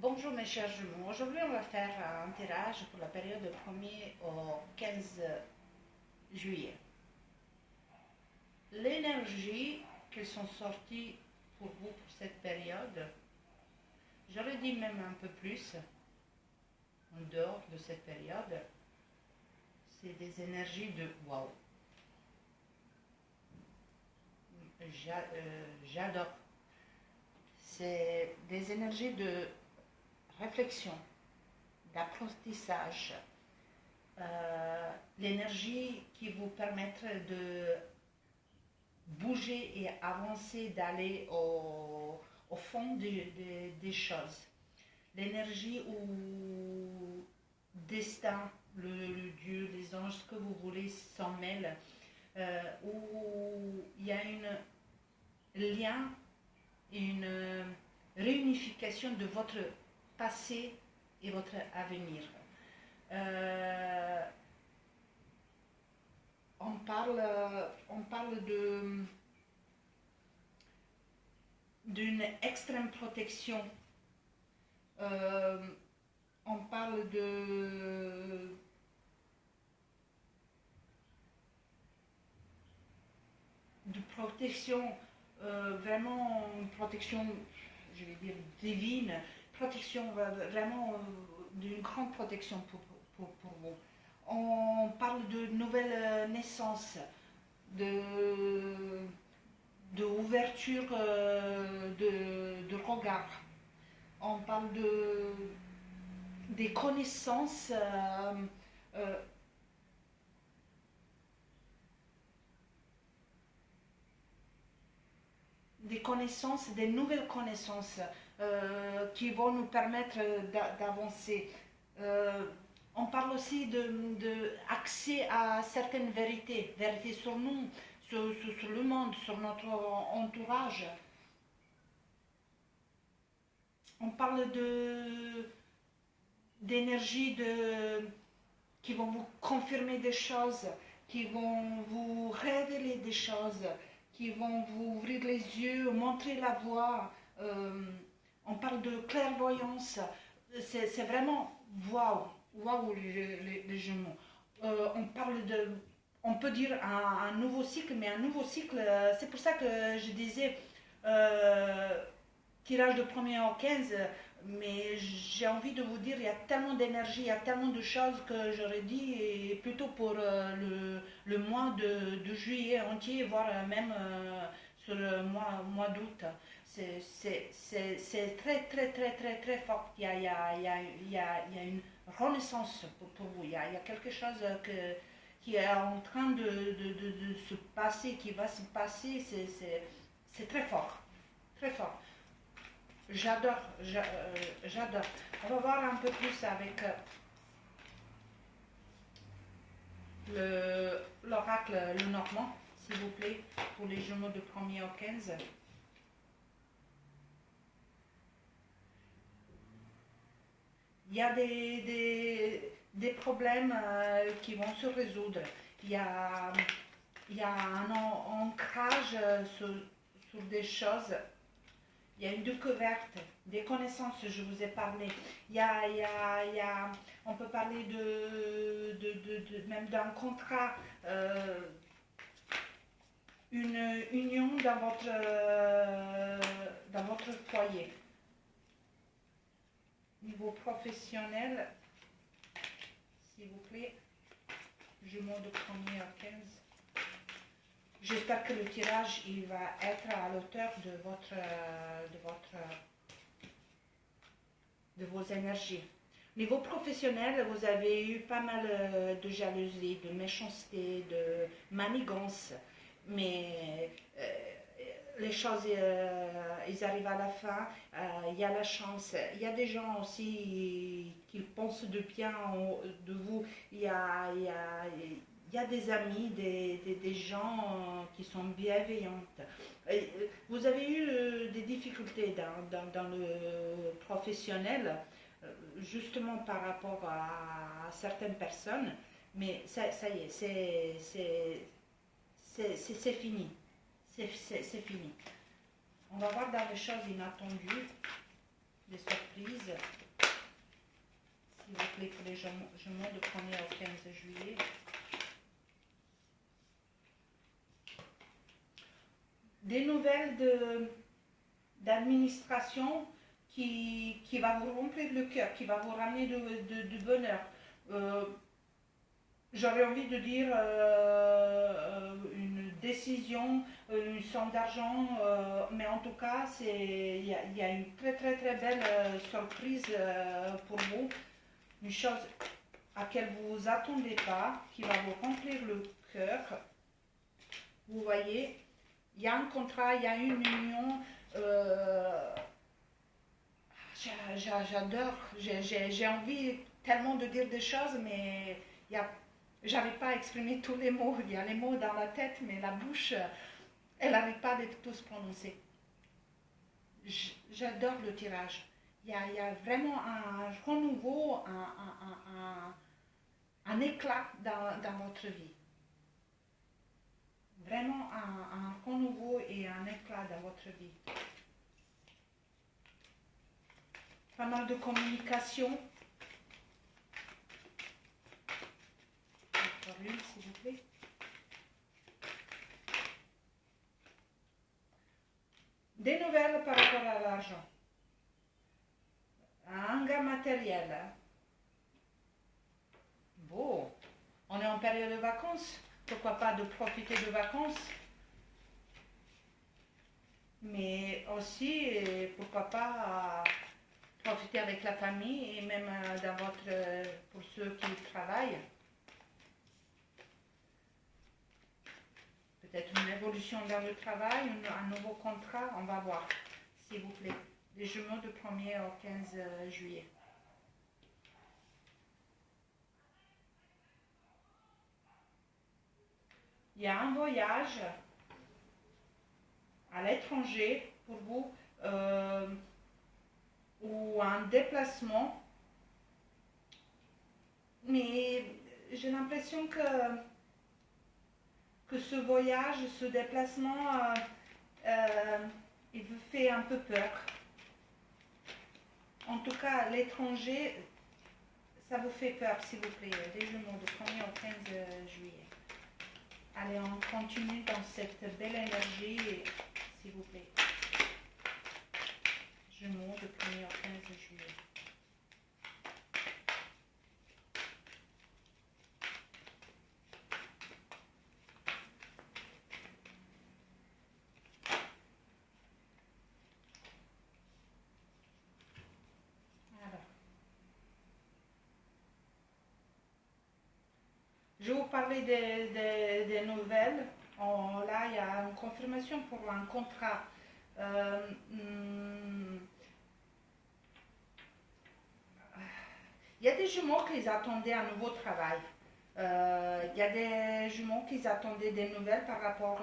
Bonjour mes chers jumeaux, aujourd'hui on va faire un tirage pour la période du 1er au 15 juillet. L'énergie qui sont sorties pour vous pour cette période, j'aurais dit même un peu plus, en dehors de cette période, c'est des énergies de wow. J'adore. C'est des énergies de réflexion, d'apprentissage, l'énergie qui vous permettrait de bouger et avancer, d'aller au fond des choses. L'énergie où destin, le Dieu, les anges, ce que vous voulez, s'en mêlent, où il y a un lien, une réunification de votre passé et votre avenir. On parle d'une extrême protection. On parle de protection, vraiment une protection, je vais dire divine, protection vraiment d'une grande protection pour vous. On parle de nouvelle naissance, d'ouverture de regard. On parle des connaissances des nouvelles connaissances qui vont nous permettre d'avancer. On parle aussi d'accès à certaines vérités sur nous, sur le monde, sur notre entourage. On parle d'énergie qui vont vous confirmer des choses, qui vont vous révéler des choses, qui vont vous ouvrir les yeux, montrer la voie. On parle de clairvoyance. C'est vraiment waouh les Gémeaux. On peut dire un nouveau cycle, mais un nouveau cycle, c'est pour ça que je disais tirage de 1er au 15, mais j'ai envie de vous dire, il y a tellement d'énergie, il y a tellement de choses que j'aurais dit, et plutôt pour le mois de juillet entier, voire même sur le mois d'août. C'est très, très, très, très, très fort. Il y a une renaissance pour vous. Il y a quelque chose qui est en train de se passer, qui va se passer. C'est très fort. Très fort. J'adore. On va voir un peu plus avec l'oracle Lenormand, s'il vous plaît, pour les Gémeaux de 1er au 15. Il y a des problèmes qui vont se résoudre. Il y a un ancrage sur des choses. Il y a une découverte, des connaissances, je vous ai parlé. On peut parler même d'un contrat, une union dans votre foyer. Niveau professionnel, s'il vous plaît, Gémeaux de 1er à 15. J'espère que le tirage il va être à l'auteur de vos énergies. Niveau professionnel, vous avez eu pas mal de jalousie, de méchanceté, de manigance, mais les choses, ils arrivent à la fin, il y a la chance. Il y a des gens aussi qui pensent de bien de vous. Il y a des amis, des gens qui sont bienveillantes. Vous avez eu des difficultés dans le professionnel, justement par rapport à certaines personnes, mais ça y est, c'est fini. C'est fini. On va voir dans les choses inattendues, des surprises. les jumeaux de 1er au 15 juillet. Des nouvelles d'administration qui va vous remplir le cœur, qui va vous ramener du bonheur. J'aurais envie de dire une décision, une somme d'argent, mais en tout cas, il y a une très très très belle surprise pour vous. Une chose à laquelle vous vous attendez pas, qui va vous remplir le cœur. Vous voyez, il y a un contrat, il y a une union. J'adore, j'ai envie tellement de dire des choses, mais j'arrive pas à exprimer tous les mots. Il y a les mots dans la tête, mais la bouche, elle n'arrive pas d'être tous prononcés. J'adore le tirage. Il y a vraiment un renouveau, un éclat dans votre vie. Vraiment un renouveau et un éclat dans votre vie. Pas mal de communication. Encore une, s'il vous plaît. Des nouvelles par rapport à l'argent. Un gain matériel. Bon, on est en période de vacances. Pourquoi pas de profiter de vacances? Mais aussi, pourquoi pas profiter avec la famille et même pour ceux qui travaillent. Peut-être une évolution dans le travail, un nouveau contrat, on va voir, s'il vous plaît. Les jumeaux de 1er au 15 juillet. Il y a un voyage à l'étranger pour vous ou un déplacement, mais j'ai l'impression que ce voyage, ce déplacement, il vous fait un peu peur. En tout cas, l'étranger, ça vous fait peur, s'il vous plaît. Les jumeaux de 1er au 15 juillet. Allez, on continue dans cette belle énergie, s'il vous plaît. Jumeaux de 1er au 15 juillet. Je vais vous parler des nouvelles. Là, il y a une confirmation pour un contrat. Il y a des jumeaux qui attendaient un nouveau travail. Il y a des jumeaux qui attendaient des nouvelles par rapport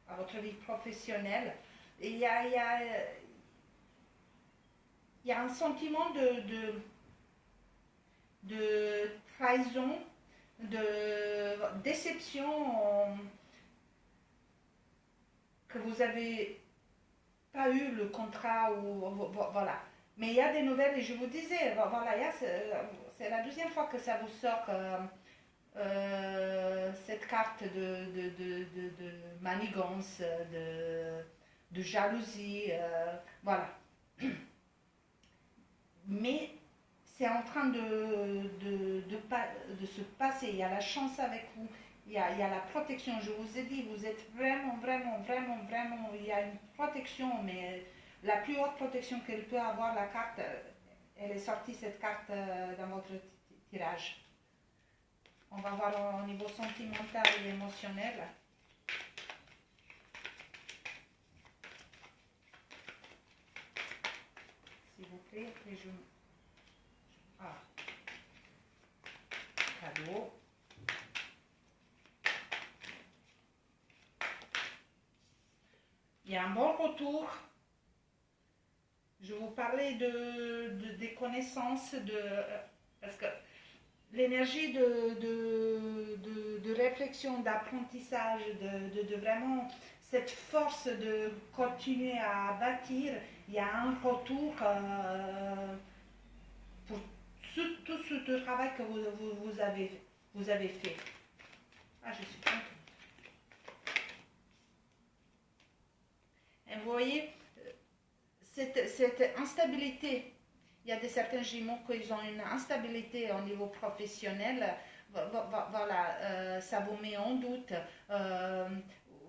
à votre vie professionnelle. Et il y a un sentiment de trahison, de déception que vous n'avez pas eu le contrat ou voilà. Mais il y a des nouvelles et je vous disais, voilà, c'est la deuxième fois que ça vous sort cette carte de manigance, de jalousie, voilà. Mais c'est en train de se passer, il y a la chance avec vous, il y a la protection, je vous ai dit, vous êtes vraiment, il y a une protection, mais la plus haute protection qu'elle peut avoir, la carte, elle est sortie cette carte dans votre tirage. On va voir au niveau sentimental et émotionnel. S'il vous plaît, les genoux. Ah. Cadeau. Il y a un bon retour. Je vais vous parler des connaissances, parce que l'énergie de réflexion, d'apprentissage, de vraiment cette force de continuer à bâtir, il y a un retour pour tout ce travail que vous avez fait. Ah, je suis contente. Et vous voyez, cette instabilité, il y a certains jumeaux qui ont une instabilité au niveau professionnel. Voilà, ça vous met en doute.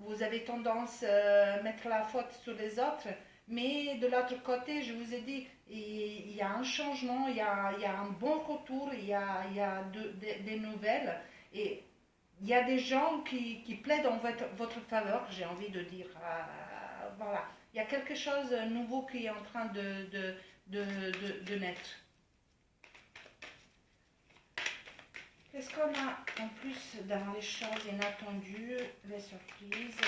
Vous avez tendance à mettre la faute sur les autres. Mais de l'autre côté, je vous ai dit, il y a un changement, il y a un bon retour, il y a des nouvelles. Et il y a des gens qui plaident en votre faveur, j'ai envie de dire. Voilà. Il y a quelque chose de nouveau qui est en train de naître. Qu'est-ce qu'on a en plus dans les choses inattendues, les surprises?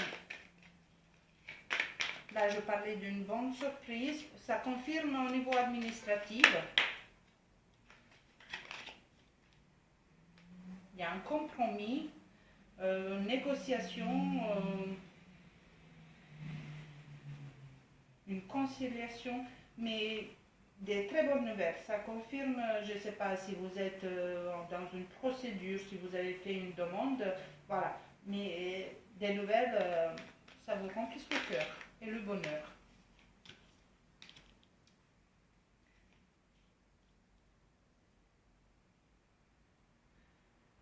Là, je parlais d'une bonne surprise. Ça confirme au niveau administratif. Il y a un compromis, une négociation, une conciliation, mais des très bonnes nouvelles. Ça confirme, je ne sais pas si vous êtes dans une procédure, si vous avez fait une demande, voilà. Mais des nouvelles, ça vous remplit le cœur et le bonheur.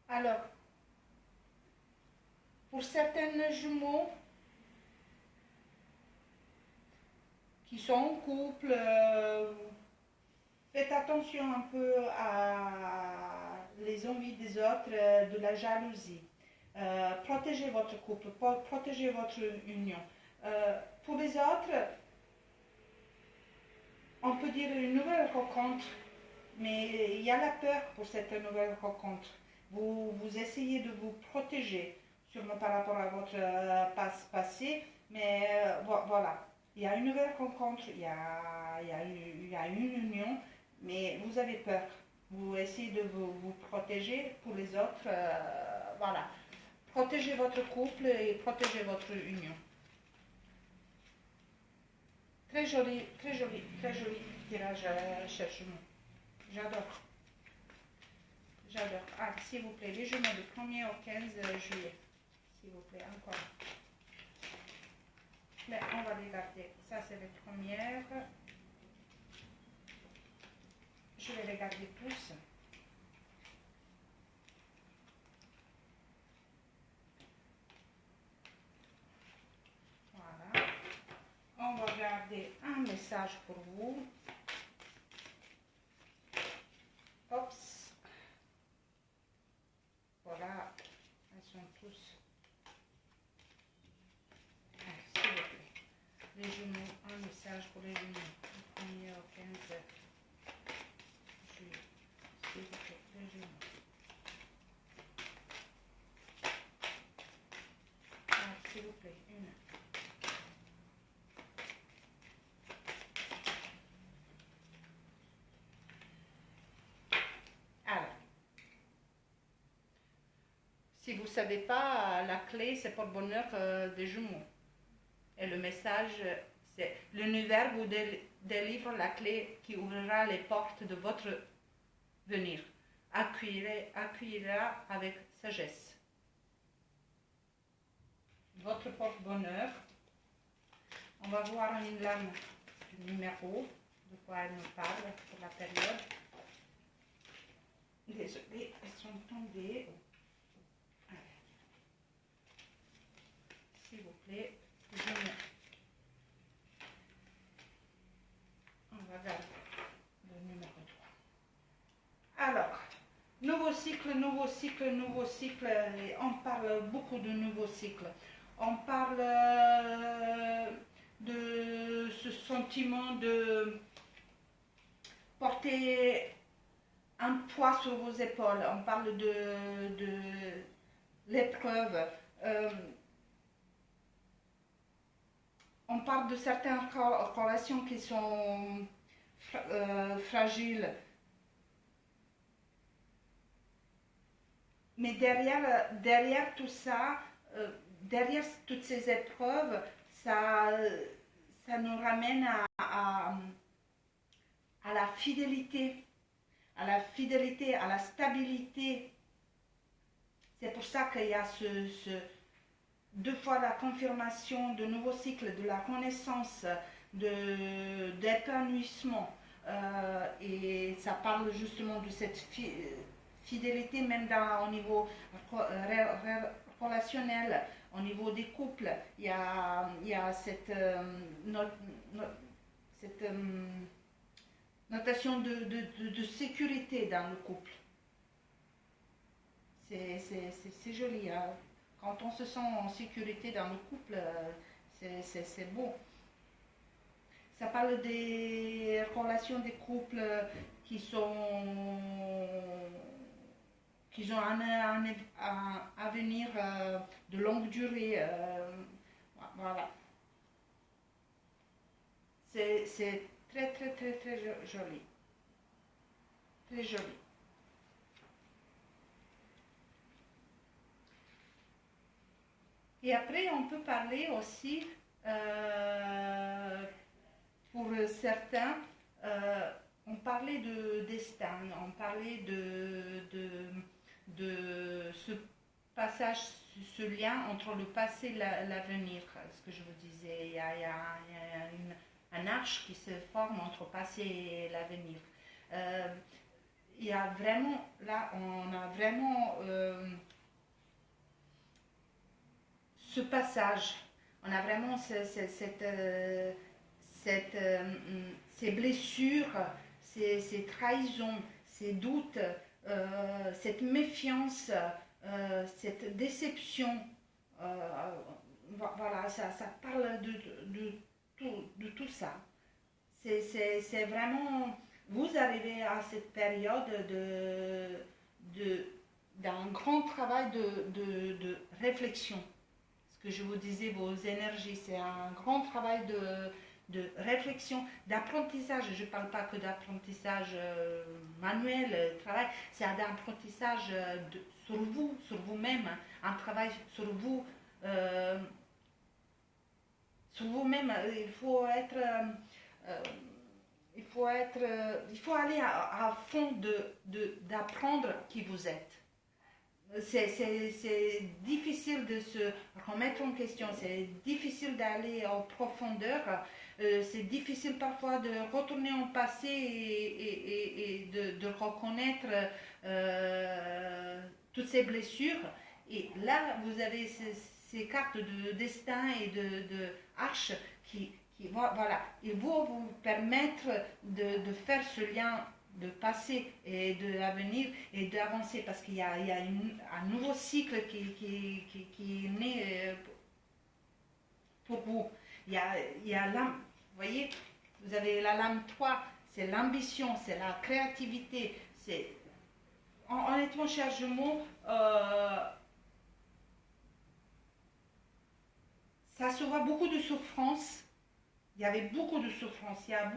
Alors, pour certaines jumeaux qui sont en couple, faites attention un peu à les envies des autres, de la jalousie. Protégez votre couple, protégez votre union. Pour les autres, on peut dire une nouvelle rencontre, mais il y a la peur pour cette nouvelle rencontre. Vous essayez de vous protéger par rapport à votre passé, mais voilà. Il y a une nouvelle rencontre, il y a une union, mais vous avez peur. Vous essayez de vous protéger pour les autres. Voilà. Protégez votre couple et protégez votre union. Très joli tirage à cherchement. J'adore. J'adore. Ah, s'il vous plaît, les jumeaux du 1er au 15 juillet. S'il vous plaît, encore. Mais on va les garder. Ça, c'est les premières. Je vais les garder tous. Voilà. On va garder un message pour vous. Oups. Voilà. Elles sont tous. Ah, s'il vous plaît. Les jumeaux, un message pour les jumeaux. Du 1er au 15 juillet. S'il vous plaît, les jumeaux. Ah, s'il vous plaît, une. Alors, si vous ne savez pas, la clé, c'est pour le bonheur des jumeaux. Et le message, c'est l'univers vous délivre la clé qui ouvrira les portes de votre venir. Accueillera avec sagesse. Votre porte-bonheur. On va voir une lame du numéro, de quoi elle nous parle pour la période. Désolée, elles sont tombées. S'il vous plaît, on va garder le numéro 3. Alors, nouveau cycle, nouveau cycle, nouveau cycle. Et on parle beaucoup de nouveaux cycles. On parle de ce sentiment de porter un poids sur vos épaules. On parle de l'épreuve. On parle de certaines relations qui sont fragiles. Mais derrière tout ça, derrière toutes ces épreuves, ça nous ramène à la fidélité. à la fidélité, à la stabilité. C'est pour ça qu'il y a deux fois la confirmation de nouveau cycle, de la renaissance, d'épanouissement. Et ça parle justement de cette fidélité même au niveau relationnel, au niveau des couples. Il y a cette, cette notation de sécurité dans le couple. C'est joli. Hein. Quand on se sent en sécurité dans le couple, c'est beau. Ça parle des relations des couples qui ont un avenir de longue durée. Voilà. C'est très, très, très, très joli. Très joli. Et après, on peut parler aussi, pour certains, on parlait de destin, on parlait de ce passage, ce lien entre le passé et l'avenir, ce que je vous disais. Il y a un arche qui se forme entre le passé et l'avenir. Il y a vraiment, là, on a vraiment ce passage, on a vraiment ces blessures, ces trahisons, ces doutes, cette méfiance, cette déception. Voilà, ça parle de tout ça. C'est vraiment, vous arrivez à cette période d'un grand travail de réflexion. Ce que je vous disais, vos énergies, c'est un grand travail de réflexion, d'apprentissage. Je ne parle pas que d'apprentissage manuel, travail, c'est un apprentissage sur vous, sur vous-même, un travail sur vous, sur vous-même. Il faut aller à fond d'apprendre qui vous êtes. C'est difficile de se remettre en question, c'est difficile d'aller en profondeur, c'est difficile parfois de retourner en passé et de reconnaître toutes ces blessures. Et là, vous avez ces cartes de destin et de arche qui voilà, ils vont vous permettre de faire ce lien de passé et de l'avenir et d'avancer parce qu'il y a un nouveau cycle qui est né pour vous. Il y a l'âme, vous voyez, vous avez la lame 3, c'est l'ambition, c'est la créativité, c'est honnêtement, cher jumeau, ça se voit beaucoup de souffrance. Il y avait beaucoup de souffrance, il y a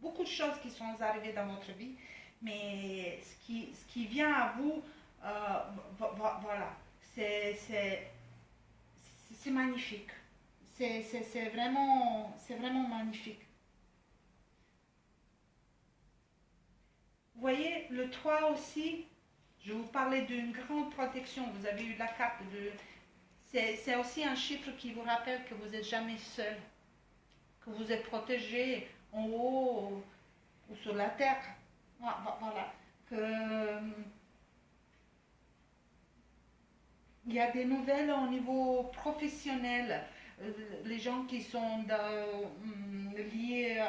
beaucoup de choses qui sont arrivées dans votre vie, mais ce qui vient à vous, voilà, c'est magnifique. C'est vraiment magnifique. Vous voyez, le 3 aussi, je vous parlais d'une grande protection. Vous avez eu la carte de... C'est aussi un chiffre qui vous rappelle que vous n'êtes jamais seul, que vous êtes protégé en haut ou sur la terre. Voilà. Que, il y a des nouvelles au niveau professionnel. Les gens qui sont liés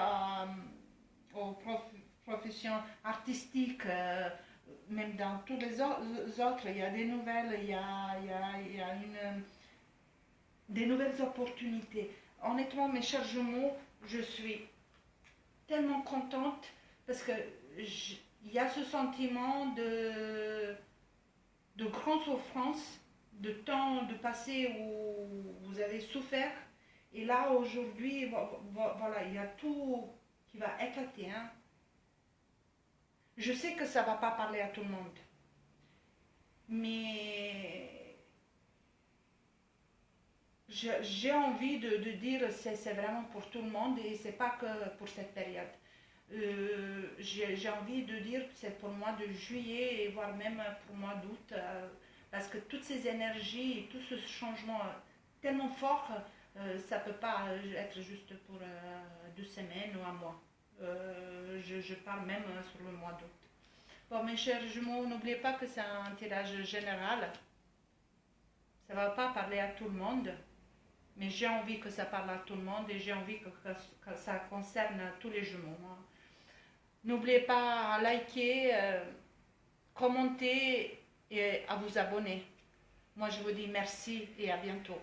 aux professions artistiques, même dans tous les autres, il y a des nouvelles, il y a des nouvelles opportunités. Honnêtement, mes chers jumeaux, je suis tellement contente parce que il y a ce sentiment de grande souffrance, de temps de passé où vous avez souffert. Et là, aujourd'hui, voilà, il y a tout qui va éclater. Hein. Je sais que ça ne va pas parler à tout le monde. Mais j'ai envie de dire que c'est vraiment pour tout le monde et c'est pas que pour cette période. J'ai envie de dire que c'est pour le mois de juillet et voire même pour le mois d'août, parce que toutes ces énergies et tout ce changement tellement fort, ça ne peut pas être juste pour 2 semaines ou un mois. Je parle même sur le mois d'août. Bon, mes chers jumeaux, n'oubliez pas que c'est un tirage général. Ça ne va pas parler à tout le monde, mais j'ai envie que ça parle à tout le monde et j'ai envie que ça concerne tous les jumeaux. N'oubliez pas à liker, commenter et à vous abonner. Moi, je vous dis merci et à bientôt.